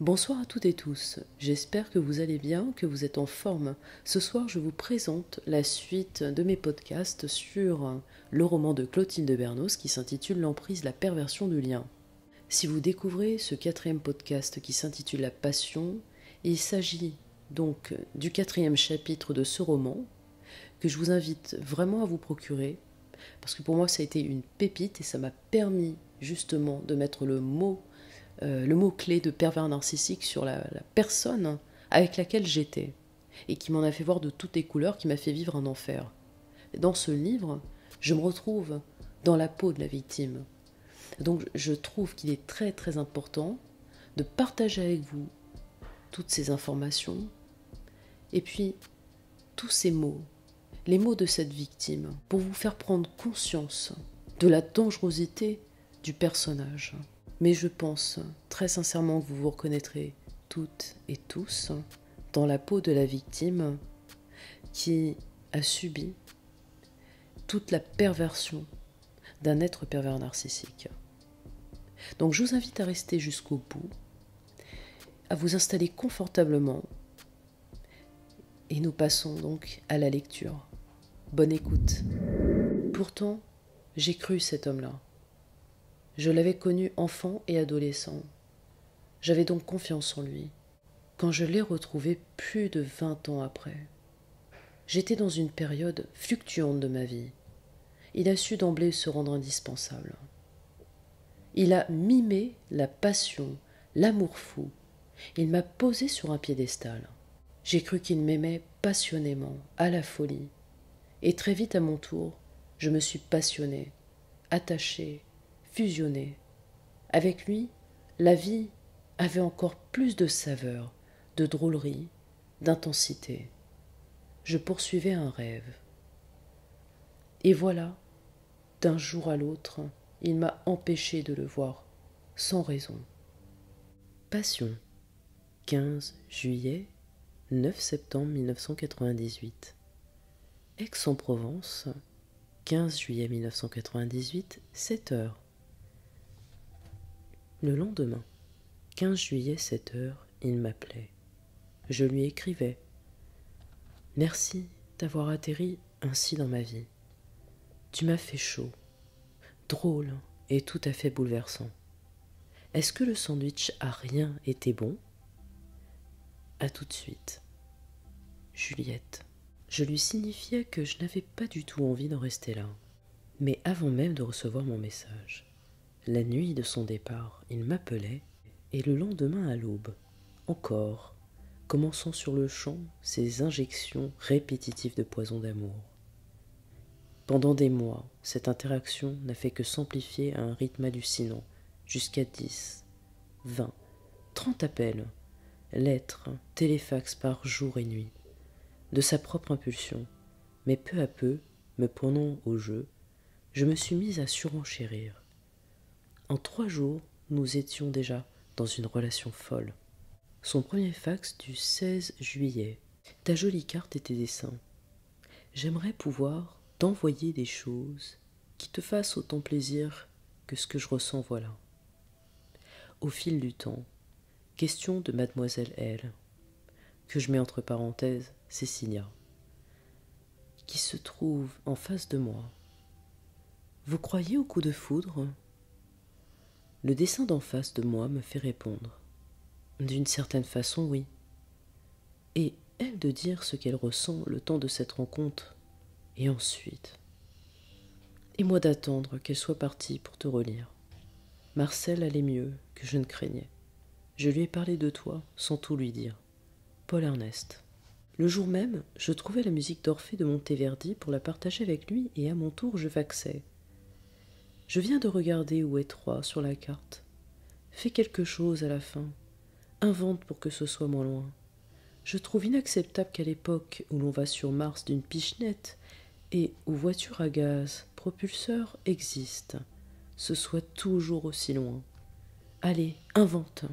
Bonsoir à toutes et tous, j'espère que vous allez bien, que vous êtes en forme. Ce soir, je vous présente la suite de mes podcasts sur le roman de Clotilde Bernos qui s'intitule L'emprise, la perversion du lien. Si vous découvrez ce quatrième podcast qui s'intitule La passion, il s'agit donc du quatrième chapitre de ce roman que je vous invite vraiment à vous procurer parce que pour moi ça a été une pépite et ça m'a permis justement de mettre le mot-clé de pervers narcissique sur la personne avec laquelle j'étais et qui m'en a fait voir de toutes les couleurs, qui m'a fait vivre un enfer. Et dans ce livre, je me retrouve dans la peau de la victime. Donc je trouve qu'il est très très important de partager avec vous toutes ces informations et puis tous ces mots, les mots de cette victime, pour vous faire prendre conscience de la dangerosité du personnage. Mais je pense très sincèrement que vous vous reconnaîtrez toutes et tous dans la peau de la victime qui a subi toute la perversion d'un être pervers narcissique. Donc je vous invite à rester jusqu'au bout, à vous installer confortablement et nous passons donc à la lecture. Bonne écoute. Pourtant, j'ai cru cet homme-là. Je l'avais connu enfant et adolescent. J'avais donc confiance en lui. Quand je l'ai retrouvé plus de 20 ans après, j'étais dans une période fluctuante de ma vie. Il a su d'emblée se rendre indispensable. Il a mimé la passion, l'amour fou. Il m'a posé sur un piédestal. J'ai cru qu'il m'aimait passionnément, à la folie. Et très vite à mon tour, je me suis passionnée, attachée, fusionnée. Avec lui, la vie avait encore plus de saveur, de drôlerie, d'intensité. Je poursuivais un rêve. Et voilà, d'un jour à l'autre, il m'a empêché de le voir, sans raison. Passion. 15 juillet, 9 septembre 1998. Aix-en-Provence, 15 juillet 1998, 7 heures. Le lendemain, 15 juillet, 7 heures, il m'appelait. Je lui écrivais. Merci d'avoir atterri ainsi dans ma vie. Tu m'as fait chaud, drôle et tout à fait bouleversant. Est-ce que le sandwich à rien était bon? À tout de suite. Juliette. Je lui signifiais que je n'avais pas du tout envie d'en rester là. Mais avant même de recevoir mon message, la nuit de son départ, il m'appelait, et le lendemain à l'aube, encore, commençant sur le champ ses injections répétitives de poison d'amour. Pendant des mois, cette interaction n'a fait que s'amplifier à un rythme hallucinant, jusqu'à 10, 20, 30 appels, lettres, téléfax par jour et nuit, de sa propre impulsion. Mais peu à peu, me prenant au jeu, je me suis mise à surenchérir. En 3 jours, nous étions déjà dans une relation folle. Son premier fax du 16 juillet. Ta jolie carte et tes dessins. J'aimerais pouvoir t'envoyer des choses qui te fassent autant plaisir que ce que je ressens, voilà. Au fil du temps, question de mademoiselle L, que je mets entre parenthèses Cécilia, qui se trouve en face de moi. Vous croyez au coup de foudre? Le dessin d'en face de moi me fait répondre. D'une certaine façon, oui. Et elle de dire ce qu'elle ressent le temps de cette rencontre. Et ensuite. Et moi d'attendre qu'elle soit partie pour te relire. Marcel allait mieux que je ne craignais. Je lui ai parlé de toi sans tout lui dire. Paul Ernest. Le jour même, je trouvais la musique d'Orphée de Monteverdi pour la partager avec lui et à mon tour je faxais. Je viens de regarder où est 3 sur la carte. Fais quelque chose à la fin. Invente pour que ce soit moins loin. Je trouve inacceptable qu'à l'époque où l'on va sur Mars d'une pichenette et où voiture à gaz, propulseur existe, ce soit toujours aussi loin. Allez, invente.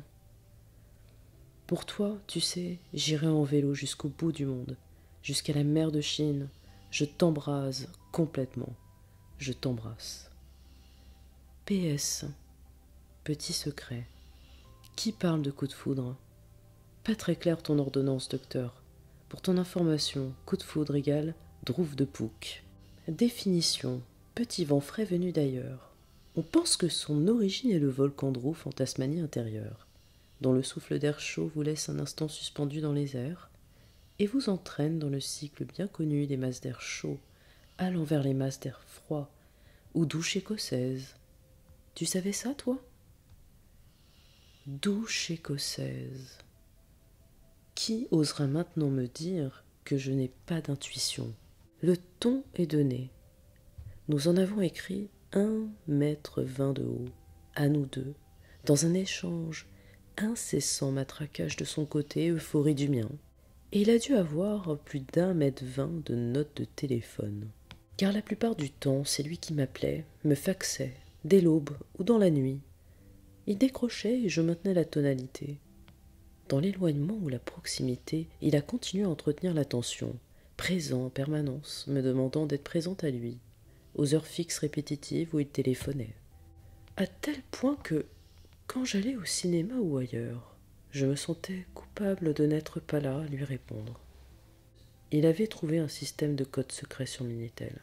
Pour toi, tu sais, j'irai en vélo jusqu'au bout du monde, jusqu'à la mer de Chine. Je t'embrase complètement. Je t'embrasse. PS. Petit secret. Qui parle de coup de foudre? Pas très clair ton ordonnance, docteur. Pour ton information, coup de foudre égale drouffe de pouc. Définition. Petit vent frais venu d'ailleurs. On pense que son origine est le volcan Drouf en Tasmanie intérieure, dont le souffle d'air chaud vous laisse un instant suspendu dans les airs et vous entraîne dans le cycle bien connu des masses d'air chaud allant vers les masses d'air froid ou douche écossaise. Tu savais ça, toi? Douche écossaise. Qui osera maintenant me dire que je n'ai pas d'intuition? Le ton est donné. Nous en avons écrit 1,20 m de haut, à nous deux, dans un échange, incessant matraquage de son côté, euphorie du mien. Et il a dû avoir plus d'1,20 m de notes de téléphone. Car la plupart du temps, c'est lui qui m'appelait, me faxait, dès l'aube ou dans la nuit. Il décrochait et je maintenais la tonalité. Dans l'éloignement ou la proximité, il a continué à entretenir l'attention, présent en permanence, me demandant d'être présente à lui, aux heures fixes répétitives où il téléphonait. À tel point que, quand j'allais au cinéma ou ailleurs, je me sentais coupable de n'être pas là à lui répondre. Il avait trouvé un système de code secret sur Minitel.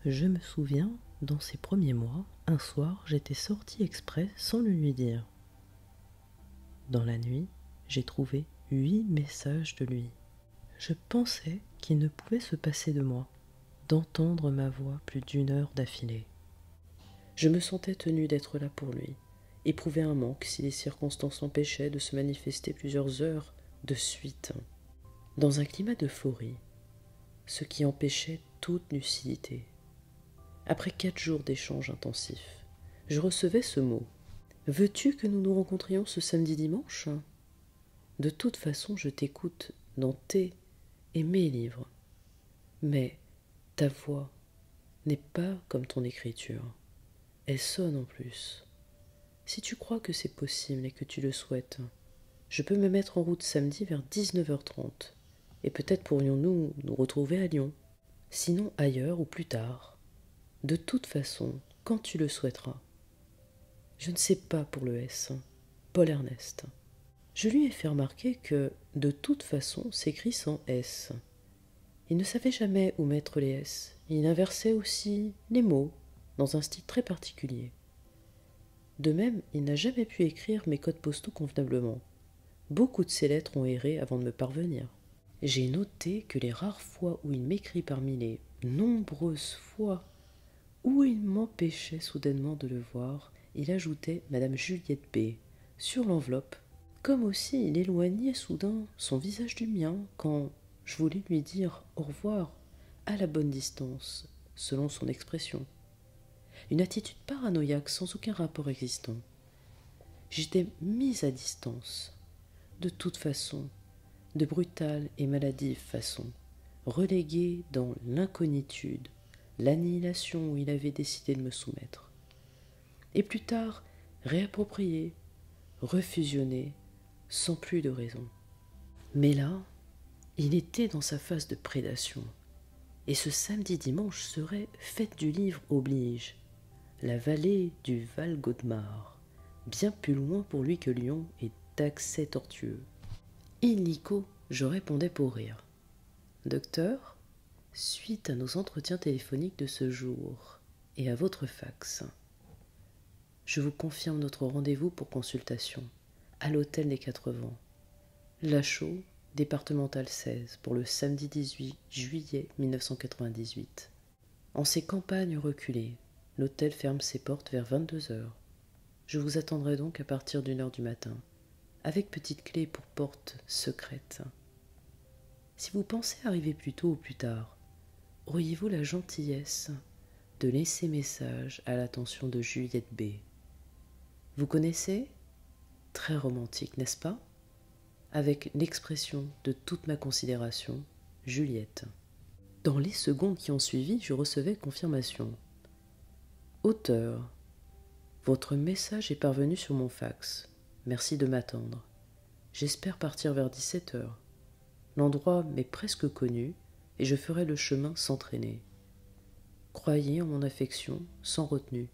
Je me souviens, dans ces premiers mois, un soir, j'étais sortie exprès sans le lui dire. Dans la nuit, j'ai trouvé 8 messages de lui. Je pensais qu'il ne pouvait se passer de moi, d'entendre ma voix plus d'1 heure d'affilée. Je me sentais tenue d'être là pour lui, éprouver un manque si les circonstances l'empêchaient de se manifester plusieurs heures de suite, dans un climat d'euphorie, ce qui empêchait toute lucidité. Après 4 jours d'échanges intensifs, je recevais ce mot. « Veux-tu que nous nous rencontrions ce samedi dimanche ? De toute façon, je t'écoute dans tes et mes livres. Mais ta voix n'est pas comme ton écriture. Elle sonne en plus. Si tu crois que c'est possible et que tu le souhaites, je peux me mettre en route samedi vers 19h30, et peut-être pourrions-nous nous retrouver à Lyon, sinon ailleurs ou plus tard. De toute façon, quand tu le souhaiteras. Je ne sais pas pour le S. Paul Ernest. » Je lui ai fait remarquer que, de toute façon, s'écrit sans S. Il ne savait jamais où mettre les S. Il inversait aussi les mots, dans un style très particulier. De même, il n'a jamais pu écrire mes codes postaux convenablement. Beaucoup de ses lettres ont erré avant de me parvenir. J'ai noté que les rares fois où il m'écrit parmi les nombreuses fois où il m'empêchait soudainement de le voir, il ajoutait Madame Juliette B. sur l'enveloppe, comme aussi il éloignait soudain son visage du mien quand je voulais lui dire au revoir à la bonne distance, selon son expression. Une attitude paranoïaque sans aucun rapport existant. J'étais mise à distance, de toute façon, de brutale et maladive façon, reléguée dans l'incognitude, l'annihilation où il avait décidé de me soumettre. Et plus tard, réappropriée, refusionnée, sans plus de raison. Mais là, il était dans sa phase de prédation. Et ce samedi dimanche serait fête du livre oblige. La vallée du Val-Gaudemar, bien plus loin pour lui que Lyon et d'accès tortueux. Illico, je répondais pour rire. Docteur, suite à nos entretiens téléphoniques de ce jour et à votre fax, je vous confirme notre rendez-vous pour consultation à l'hôtel des 4 Vents, Lachaud, départemental 16, pour le samedi 18 juillet 1998. En ces campagnes reculées, l'hôtel ferme ses portes vers 22 heures. Je vous attendrai donc à partir d'1 h du matin, avec petite clé pour porte secrète. Si vous pensez arriver plus tôt ou plus tard, auriez-vous la gentillesse de laisser message à l'attention de Juliette B. Vous connaissez? Très romantique, n'est-ce pas? Avec l'expression de toute ma considération, Juliette. Dans les secondes qui ont suivi, je recevais confirmation. Auteur, votre message est parvenu sur mon fax. Merci de m'attendre. J'espère partir vers 17 heures. L'endroit m'est presque connu et je ferai le chemin sans traîner. Croyez en mon affection, sans retenue.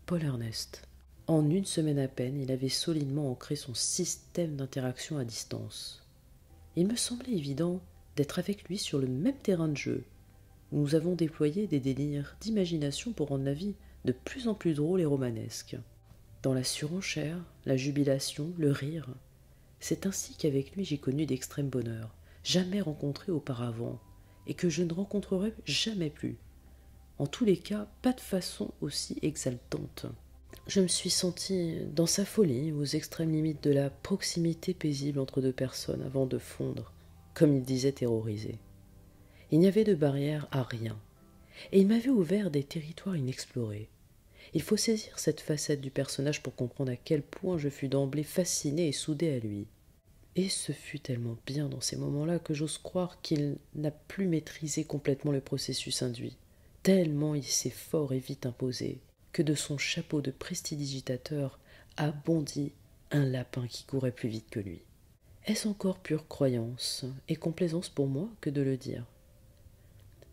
Paul Ernest. En une semaine à peine, il avait solidement ancré son système d'interaction à distance. Il me semblait évident d'être avec lui sur le même terrain de jeu. Nous avons déployé des délires d'imagination pour rendre la vie de plus en plus drôle et romanesque. Dans la surenchère, la jubilation, le rire, c'est ainsi qu'avec lui j'ai connu d'extrêmes bonheurs, jamais rencontrés auparavant, et que je ne rencontrerai jamais plus. En tous les cas, pas de façon aussi exaltante. Je me suis senti dans sa folie, aux extrêmes limites de la proximité paisible entre deux personnes avant de fondre, comme il disait terrorisé. Il n'y avait de barrière à rien, et il m'avait ouvert des territoires inexplorés. Il faut saisir cette facette du personnage pour comprendre à quel point je fus d'emblée fasciné et soudé à lui. Et ce fut tellement bien dans ces moments-là que j'ose croire qu'il n'a plus maîtrisé complètement le processus induit, tellement il s'est fort et vite imposé, que de son chapeau de prestidigitateur a bondi un lapin qui courait plus vite que lui. Est-ce encore pure croyance et complaisance pour moi que de le dire?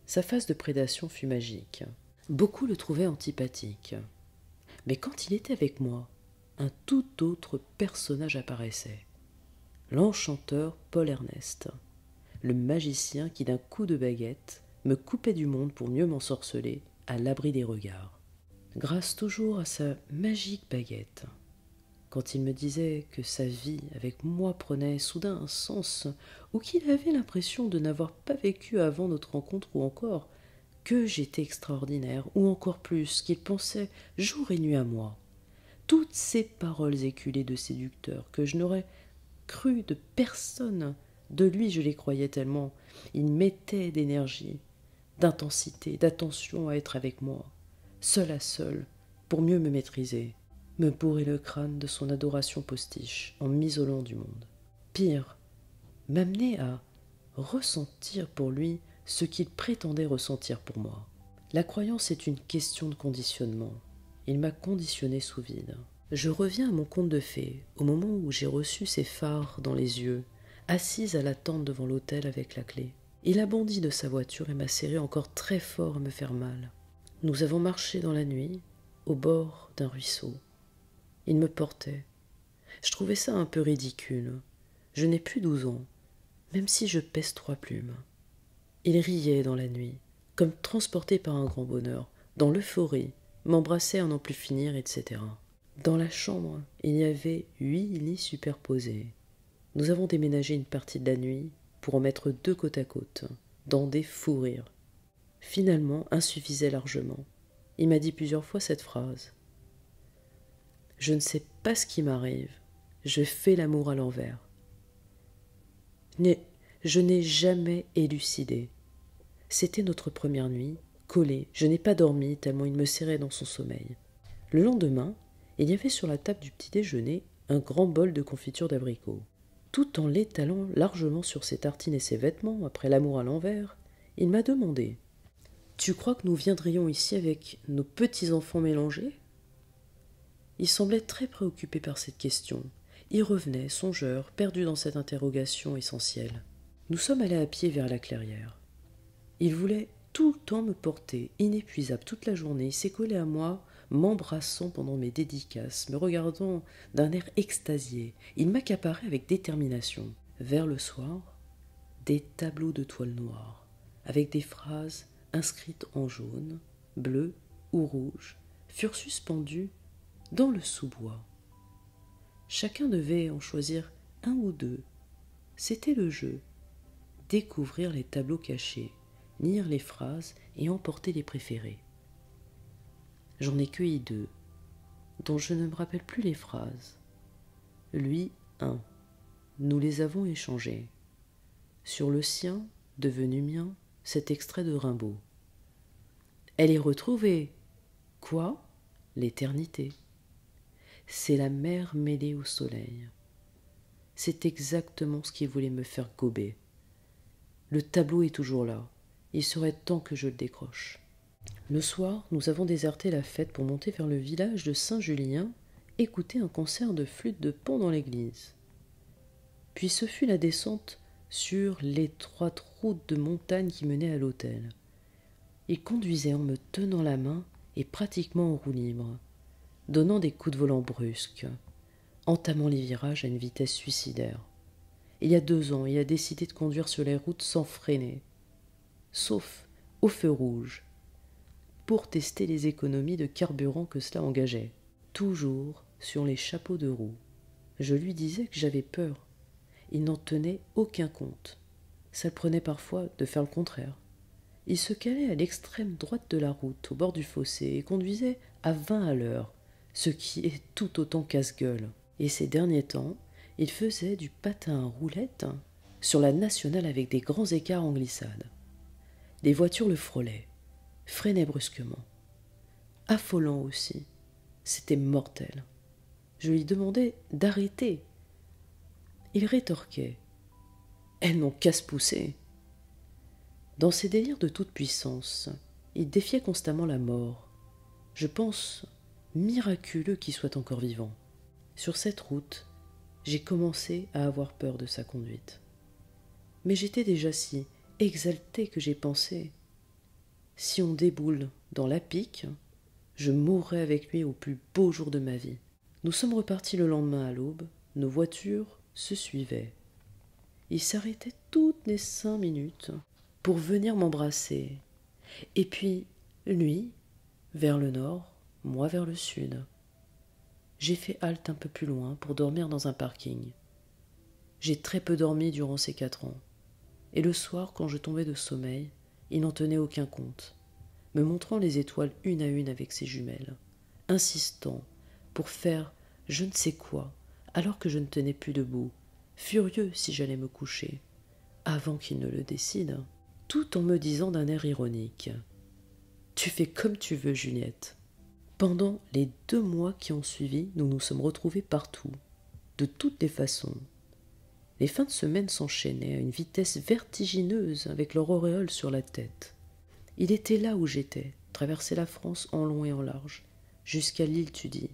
Sa phase de prédation fut magique. Beaucoup le trouvaient antipathique. Mais quand il était avec moi, un tout autre personnage apparaissait. L'enchanteur Paul Ernest, le magicien qui d'un coup de baguette me coupait du monde pour mieux m'ensorceler à l'abri des regards. Grâce toujours à sa magique baguette, quand il me disait que sa vie avec moi prenait soudain un sens, ou qu'il avait l'impression de n'avoir pas vécu avant notre rencontre, ou encore que j'étais extraordinaire, ou encore plus, qu'il pensait jour et nuit à moi. Toutes ces paroles éculées de séducteur que je n'aurais cru de personne, de lui je les croyais tellement. Il mettait d'énergie, d'intensité, d'attention à être avec moi, seul à seul, pour mieux me maîtriser, me bourrer le crâne de son adoration postiche en m'isolant du monde. Pire, m'amener à ressentir pour lui ce qu'il prétendait ressentir pour moi. La croyance est une question de conditionnement. Il m'a conditionné sous vide. Je reviens à mon conte de fées, au moment où j'ai reçu ses phares dans les yeux, assise à la tente devant l'autel avec la clé. Il a bondi de sa voiture et m'a serré encore très fort à me faire mal. Nous avons marché dans la nuit, au bord d'un ruisseau. Il me portait. Je trouvais ça un peu ridicule. Je n'ai plus 12 ans, même si je pèse 3 plumes. Il riait dans la nuit, comme transporté par un grand bonheur, dans l'euphorie, m'embrassait à n'en plus finir, etc. Dans la chambre, il y avait 8 lits superposés. Nous avons déménagé une partie de la nuit pour en mettre 2 côte à côte, dans des fous rires. Finalement, un suffisait largement. Il m'a dit plusieurs fois cette phrase. « Je ne sais pas ce qui m'arrive, je fais l'amour à l'envers. » Je n'ai jamais élucidé. C'était notre première nuit, collée, je n'ai pas dormi tellement il me serrait dans son sommeil. Le lendemain, il y avait sur la table du petit déjeuner un grand bol de confiture d'abricot. Tout en l'étalant largement sur ses tartines et ses vêtements, après l'amour à l'envers, il m'a demandé « Tu crois que nous viendrions ici avec nos petits-enfants mélangés ?» Il semblait très préoccupé par cette question. Il revenait, songeur, perdu dans cette interrogation essentielle. Nous sommes allés à pied vers la clairière. Il voulait tout le temps me porter, inépuisable toute la journée. Il s'est collé à moi, m'embrassant pendant mes dédicaces, me regardant d'un air extasié. Il m'accaparait avec détermination. Vers le soir, des tableaux de toile noire, avec des phrases inscrites en jaune, bleu ou rouge, furent suspendus dans le sous-bois. Chacun devait en choisir un ou deux. C'était le jeu. Découvrir les tableaux cachés, lire les phrases et emporter les préférés. J'en ai cueilli 2, dont je ne me rappelle plus les phrases. Lui, 1. Nous les avons échangés. Sur le sien, devenu mien, cet extrait de Rimbaud. Elle est retrouvée. Quoi? L'éternité. C'est la mer mêlée au soleil. C'est exactement ce qui voulait me faire gober. Le tableau est toujours là. Il serait temps que je le décroche. Le soir, nous avons déserté la fête pour monter vers le village de Saint-Julien, écouter un concert de flûte de Pan dans l'église. Puis ce fut la descente sur l'étroite route de montagne qui menait à l'hôtel. Il conduisait en me tenant la main et pratiquement en roue libre. donnant des coups de volant brusques, entamant les virages à une vitesse suicidaire. Il y a 2 ans, il a décidé de conduire sur les routes sans freiner, sauf au feu rouge, pour tester les économies de carburant que cela engageait, toujours sur les chapeaux de roue. Je lui disais que j'avais peur. Il n'en tenait aucun compte. Ça le prenait parfois de faire le contraire. Il se calait à l'extrême droite de la route, au bord du fossé, et conduisait à 20 à l'heure, ce qui est tout autant casse-gueule. Et ces derniers temps, il faisait du patin à roulettes sur la nationale avec des grands écarts en glissade. Les voitures le frôlaient, freinaient brusquement. Affolant aussi. C'était mortel. Je lui demandais d'arrêter. Il rétorquait. Elles n'ont qu'à se pousser. Dans ses délires de toute puissance, il défiait constamment la mort. Je pense miraculeux qu'il soit encore vivant. Sur cette route, j'ai commencé à avoir peur de sa conduite. Mais j'étais déjà si exalté que j'ai pensé, si on déboule dans la pique, je mourrai avec lui au plus beau jour de ma vie. Nous sommes repartis le lendemain à l'aube, nos voitures se suivaient. Il s'arrêtait toutes les 5 minutes pour venir m'embrasser. Et puis, lui, vers le nord, moi vers le sud. J'ai fait halte un peu plus loin pour dormir dans un parking. J'ai très peu dormi durant ces 4 ans. Et le soir, quand je tombais de sommeil, il n'en tenait aucun compte, me montrant les étoiles une à une avec ses jumelles, insistant pour faire je ne sais quoi, alors que je ne tenais plus debout, furieux si j'allais me coucher, avant qu'il ne le décide, tout en me disant d'un air ironique « Tu fais comme tu veux, Juliette ». Pendant les 2 mois qui ont suivi, nous nous sommes retrouvés partout, de toutes les façons. Les fins de semaine s'enchaînaient à une vitesse vertigineuse avec leur auréole sur la tête. Il était là où j'étais, traversait la France en long et en large, jusqu'à l'île Tudy,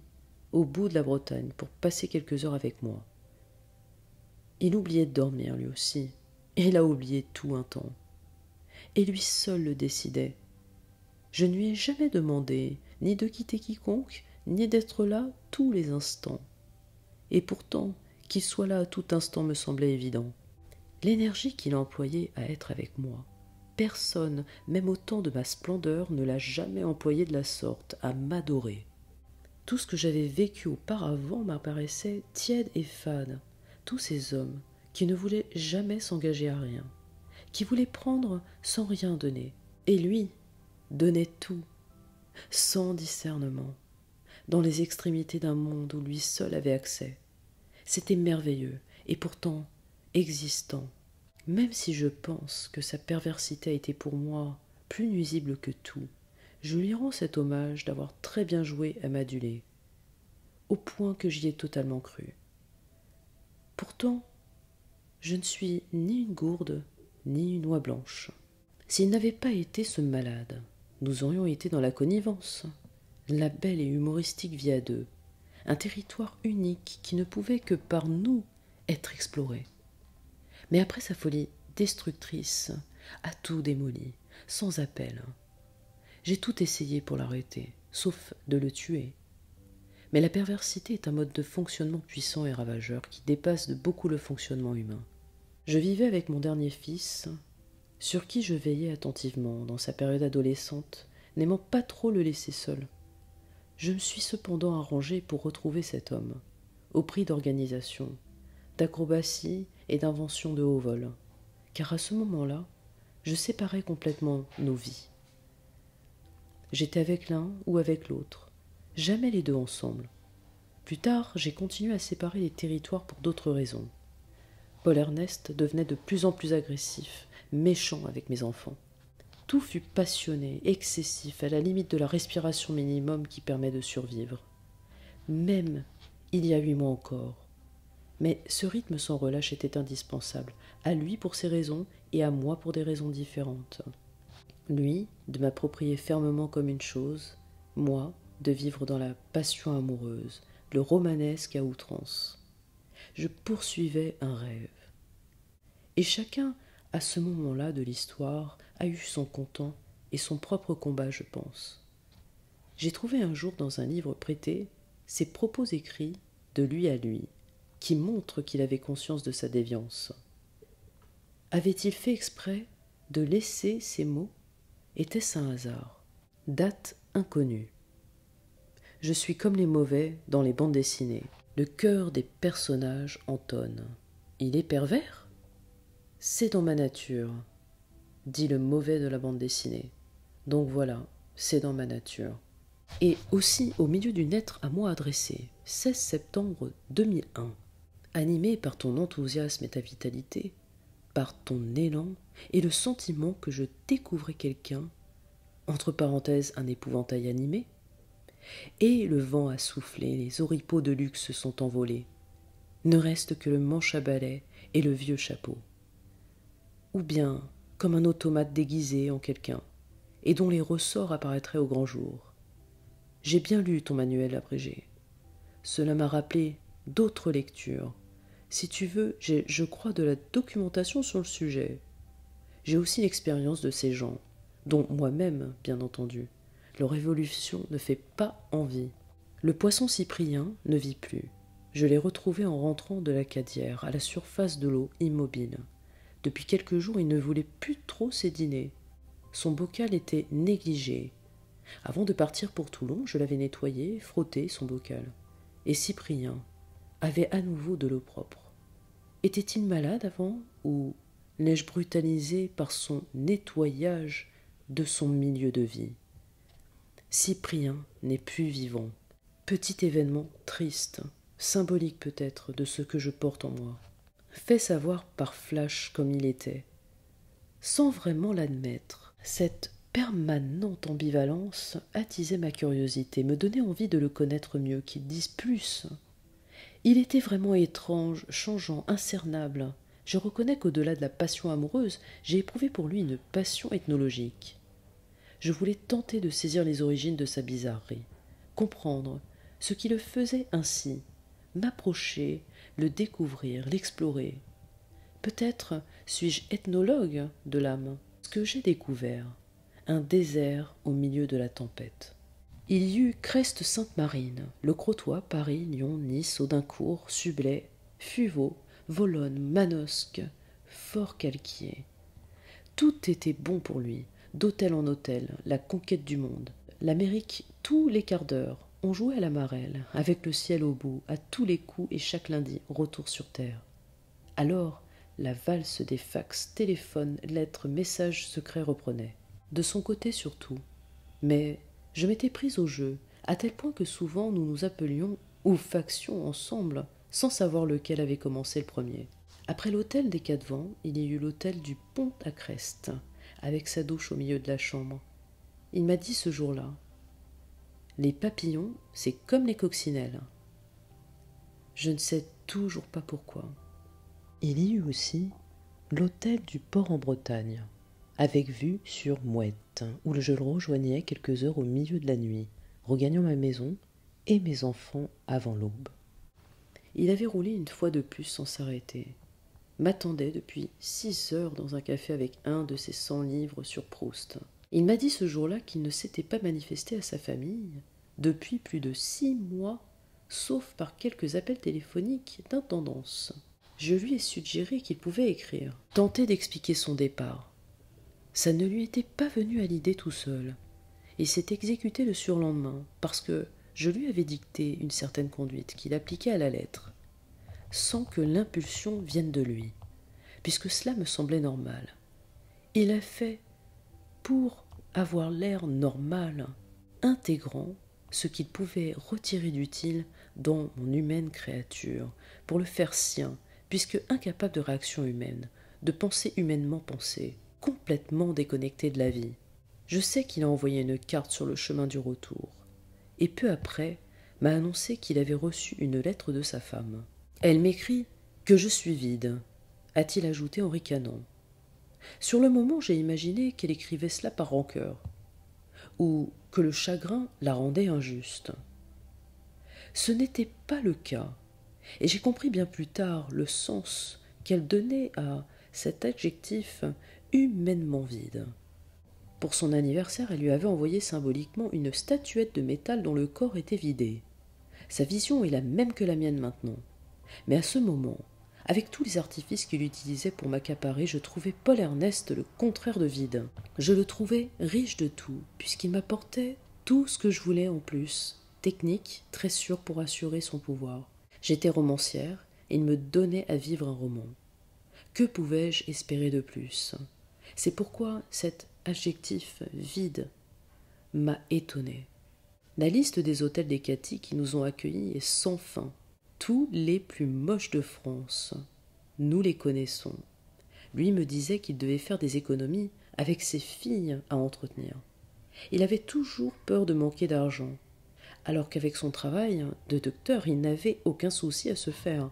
au bout de la Bretagne, pour passer quelques heures avec moi. Il oubliait de dormir, lui aussi, et il a oublié tout un temps. Et lui seul le décidait. Je ne lui ai jamais demandé ni de quitter quiconque, ni d'être là tous les instants. Et pourtant, qu'il soit là à tout instant me semblait évident. L'énergie qu'il a employée à être avec moi, personne, même au temps de ma splendeur, ne l'a jamais employée de la sorte, à m'adorer. Tout ce que j'avais vécu auparavant m'apparaissait tiède et fade. Tous ces hommes qui ne voulaient jamais s'engager à rien, qui voulaient prendre sans rien donner. Et lui donnait tout, sans discernement, dans les extrémités d'un monde où lui seul avait accès. C'était merveilleux, et pourtant existant. Même si je pense que sa perversité a été pour moi plus nuisible que tout, je lui rends cet hommage d'avoir très bien joué à m'aduler, au point que j'y ai totalement cru. Pourtant, je ne suis ni une gourde, ni une oie blanche. S'il n'avait pas été ce malade, nous aurions été dans la connivence, la belle et humoristique vie à 2, un territoire unique qui ne pouvait que par nous être exploré. Mais après sa folie destructrice, a tout démoli, sans appel. J'ai tout essayé pour l'arrêter, sauf de le tuer. Mais la perversité est un mode de fonctionnement puissant et ravageur qui dépasse de beaucoup le fonctionnement humain. Je vivais avec mon dernier fils, sur qui je veillais attentivement dans sa période adolescente, n'aimant pas trop le laisser seul. Je me suis cependant arrangé pour retrouver cet homme, au prix d'organisation, d'acrobatie et d'invention de haut vol, car à ce moment-là, je séparais complètement nos vies. J'étais avec l'un ou avec l'autre, jamais les deux ensemble. Plus tard, j'ai continué à séparer les territoires pour d'autres raisons. Paul Ernest devenait de plus en plus agressif, méchant avec mes enfants. Tout fut passionné, excessif, à la limite de la respiration minimum qui permet de survivre. Même il y a 8 mois encore. Mais ce rythme sans relâche était indispensable, à lui pour ses raisons et à moi pour des raisons différentes. Lui, de m'approprier fermement comme une chose, moi, de vivre dans la passion amoureuse, le romanesque à outrance. Je poursuivais un rêve. Et chacun, à ce moment-là de l'histoire, a eu son content et son propre combat, je pense. J'ai trouvé un jour dans un livre prêté ses propos écrits de lui à lui, qui montrent qu'il avait conscience de sa déviance. Avait-il fait exprès de laisser ces mots? Était-ce un hasard? Date inconnue. Je suis comme les mauvais dans les bandes dessinées. Le cœur des personnages entonne. Il est pervers? C'est dans ma nature, dit le mauvais de la bande dessinée. Donc voilà, c'est dans ma nature. Et aussi au milieu d'une lettre à moi adressée, 16 septembre 2001. Animé par ton enthousiasme et ta vitalité, par ton élan et le sentiment que je découvrais quelqu'un, entre parenthèses un épouvantail animé, et le vent a soufflé, les oripeaux de luxe se sont envolés. Ne reste que le manche à balai et le vieux chapeau. Ou bien comme un automate déguisé en quelqu'un, et dont les ressorts apparaîtraient au grand jour. J'ai bien lu ton manuel abrégé. Cela m'a rappelé d'autres lectures. Si tu veux, j'ai, je crois, de la documentation sur le sujet. J'ai aussi l'expérience de ces gens, dont moi-même, bien entendu. Leur évolution ne fait pas envie. Le poisson Cyprien ne vit plus. Je l'ai retrouvé en rentrant de la cadière, à la surface de l'eau, immobile. Depuis quelques jours, il ne voulait plus trop ses dîners. Son bocal était négligé. Avant de partir pour Toulon, je l'avais nettoyé, frotté son bocal. Et Cyprien avait à nouveau de l'eau propre. Était-il malade avant, ou l'ai-je brutalisé par son nettoyage de son milieu de vie? Cyprien n'est plus vivant. Petit événement triste, symbolique peut-être de ce que je porte en moi. Fait savoir par flash comme il était, sans vraiment l'admettre. Cette permanente ambivalence attisait ma curiosité, me donnait envie de le connaître mieux, qu'il dise plus. Il était vraiment étrange, changeant, incernable. Je reconnais qu'au-delà de la passion amoureuse, j'ai éprouvé pour lui une passion ethnologique. Je voulais tenter de saisir les origines de sa bizarrerie, comprendre ce qui le faisait ainsi, m'approcher, le découvrir, l'explorer. Peut-être suis-je ethnologue de l'âme. Ce que j'ai découvert, un désert au milieu de la tempête. Il y eut Crest-Sainte-Marine, Le Crotoy, Paris, Lyon, Nice, Audincourt, Sublay, Fuveau, Volonne, Manosque, Fort-Calquier. Tout était bon pour lui, d'hôtel en hôtel, la conquête du monde. L'Amérique, tous les quarts d'heure, on jouait à la marelle, avec le ciel au bout, à tous les coups et chaque lundi, retour sur terre. Alors, la valse des fax, téléphones, lettres, messages secrets reprenait. De son côté surtout. Mais je m'étais prise au jeu, à tel point que souvent nous nous appelions ou faxions ensemble, sans savoir lequel avait commencé le premier. Après l'hôtel des Quatre Vents, il y eut l'hôtel du Pont à Crest, avec sa douche au milieu de la chambre. Il m'a dit ce jour-là: les papillons, c'est comme les coccinelles. Je ne sais toujours pas pourquoi. Il y eut aussi l'hôtel du Port en Bretagne, avec vue sur Mouette, où je le rejoignais quelques heures au milieu de la nuit, regagnant ma maison et mes enfants avant l'aube. Il avait roulé une fois de plus sans s'arrêter, m'attendait depuis 6 heures dans un café avec un de ses 100 livres sur Proust. Il m'a dit ce jour-là qu'il ne s'était pas manifesté à sa famille depuis plus de 6 mois, sauf par quelques appels téléphoniques d'intendance. Je lui ai suggéré qu'il pouvait écrire, tenter d'expliquer son départ. Ça ne lui était pas venu à l'idée tout seul. Il s'est exécuté le surlendemain, parce que je lui avais dicté une certaine conduite qu'il appliquait à la lettre, sans que l'impulsion vienne de lui, puisque cela me semblait normal. Il a fait pour avoir l'air normal, intégrant ce qu'il pouvait retirer d'utile dans mon humaine créature, pour le faire sien, puisque incapable de réaction humaine, de penser humainement pensée, complètement déconnecté de la vie. Je sais qu'il a envoyé une carte sur le chemin du retour, et peu après m'a annoncé qu'il avait reçu une lettre de sa femme. Elle m'écrit que je suis vide, a-t-il ajouté en ricanant. Sur le moment, j'ai imaginé qu'elle écrivait cela par rancœur, ou que le chagrin la rendait injuste. Ce n'était pas le cas, et j'ai compris bien plus tard le sens qu'elle donnait à cet adjectif humainement vide. Pour son anniversaire, elle lui avait envoyé symboliquement une statuette de métal dont le corps était vidé. Sa vision est la même que la mienne maintenant. Mais à ce moment, avec tous les artifices qu'il utilisait pour m'accaparer, je trouvais Paul Ernest le contraire de vide. Je le trouvais riche de tout, puisqu'il m'apportait tout ce que je voulais en plus, technique, très sûre pour assurer son pouvoir. J'étais romancière, et il me donnait à vivre un roman. Que pouvais-je espérer de plus? C'est pourquoi cet adjectif vide m'a étonné. La liste des hôtels des Cati qui nous ont accueillis est sans fin. Tous les plus moches de France. Nous les connaissons. Lui me disait qu'il devait faire des économies avec ses filles à entretenir. Il avait toujours peur de manquer d'argent, alors qu'avec son travail de docteur, il n'avait aucun souci à se faire.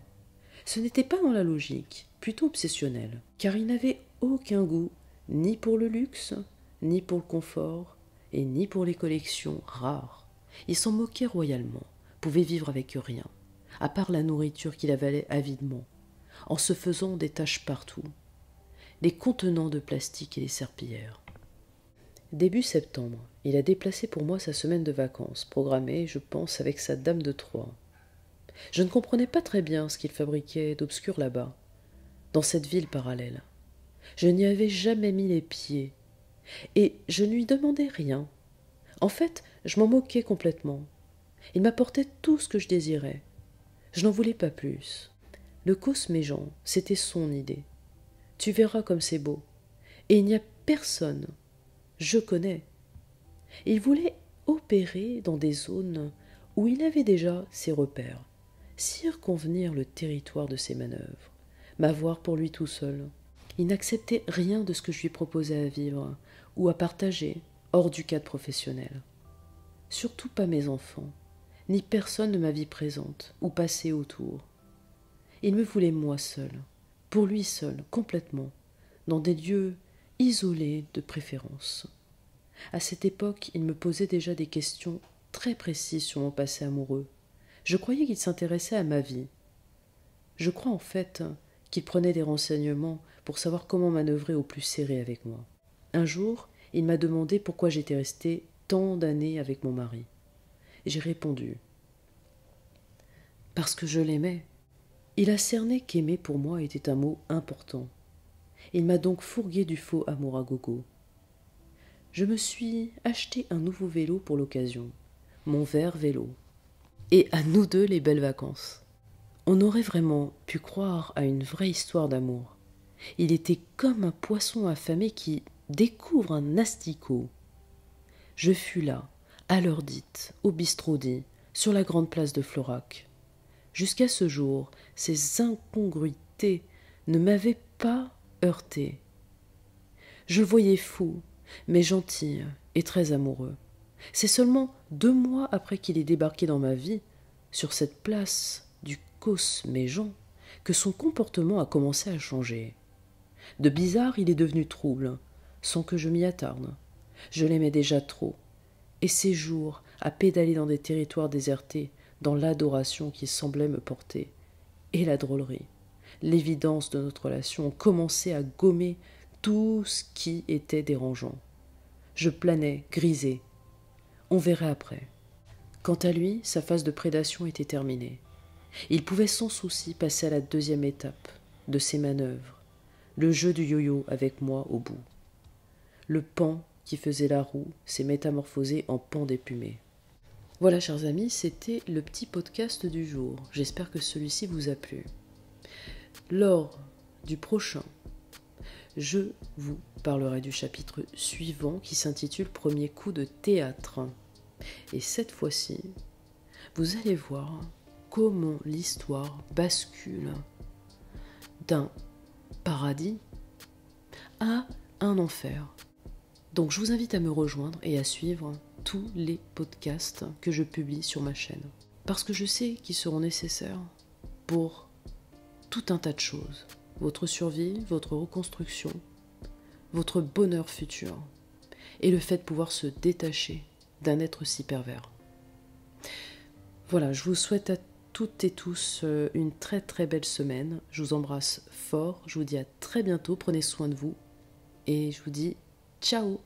Ce n'était pas dans la logique, plutôt obsessionnel, car il n'avait aucun goût, ni pour le luxe, ni pour le confort, et ni pour les collections rares. Il s'en moquait royalement, pouvait vivre avec rien, à part la nourriture qu'il avalait avidement, en se faisant des taches partout, les contenants de plastique et les serpillères. Début septembre, il a déplacé pour moi sa semaine de vacances, programmée, je pense, avec sa dame de Troie. Je ne comprenais pas très bien ce qu'il fabriquait d'obscur là-bas, dans cette ville parallèle. Je n'y avais jamais mis les pieds, et je ne lui demandais rien. En fait, je m'en moquais complètement. Il m'apportait tout ce que je désirais. Je n'en voulais pas plus. Le cosméjean, c'était son idée. Tu verras comme c'est beau. Et il n'y a personne. Je connais. Il voulait opérer dans des zones où il avait déjà ses repères, circonvenir le territoire de ses manœuvres, m'avoir pour lui tout seul. Il n'acceptait rien de ce que je lui proposais à vivre ou à partager hors du cadre professionnel. Surtout pas mes enfants, ni personne de ma vie présente ou passée autour. Il me voulait moi seul, pour lui seul, complètement, dans des lieux isolés de préférence. À cette époque, il me posait déjà des questions très précises sur mon passé amoureux. Je croyais qu'il s'intéressait à ma vie. Je crois en fait qu'il prenait des renseignements pour savoir comment manœuvrer au plus serré avec moi. Un jour, il m'a demandé pourquoi j'étais restée tant d'années avec mon mari. J'ai répondu « Parce que je l'aimais ». Il a cerné qu'aimer pour moi était un mot important. Il m'a donc fourgué du faux amour à gogo. Je me suis acheté un nouveau vélo pour l'occasion, mon vert vélo. Et à nous deux les belles vacances. On aurait vraiment pu croire à une vraie histoire d'amour. Il était comme un poisson affamé qui découvre un asticot. Je fus là, à l'heure dite, au bistrot dit, sur la grande place de Florac. Jusqu'à ce jour, ces incongruités ne m'avaient pas heurté. Je le voyais fou, mais gentil et très amoureux. C'est seulement 2 mois après qu'il ait débarqué dans ma vie, sur cette place du cosméjean, que son comportement a commencé à changer. De bizarre, il est devenu trouble, sans que je m'y attarde. Je l'aimais déjà trop, et ces jours à pédaler dans des territoires désertés, dans l'adoration qui semblait me porter, et la drôlerie, l'évidence de notre relation ont commencé à gommer tout ce qui était dérangeant. Je planais, grisé. On verrait après. Quant à lui, sa phase de prédation était terminée. Il pouvait sans souci passer à la 2e étape de ses manœuvres, le jeu du yo-yo avec moi au bout. Le pan qui faisait la roue s'est métamorphosé en pan dépumé. Voilà, chers amis, c'était le petit podcast du jour. J'espère que celui-ci vous a plu. Lors du prochain, je vous parlerai du chapitre suivant qui s'intitule « Premier coup de théâtre ». Et cette fois-ci, vous allez voir comment l'histoire bascule d'un paradis à un enfer. Donc je vous invite à me rejoindre et à suivre tous les podcasts que je publie sur ma chaîne. Parce que je sais qu'ils seront nécessaires pour tout un tas de choses. Votre survie, votre reconstruction, votre bonheur futur et le fait de pouvoir se détacher d'un être si pervers. Voilà, je vous souhaite à toutes et tous une très très belle semaine. Je vous embrasse fort, je vous dis à très bientôt, prenez soin de vous et je vous dis ciao.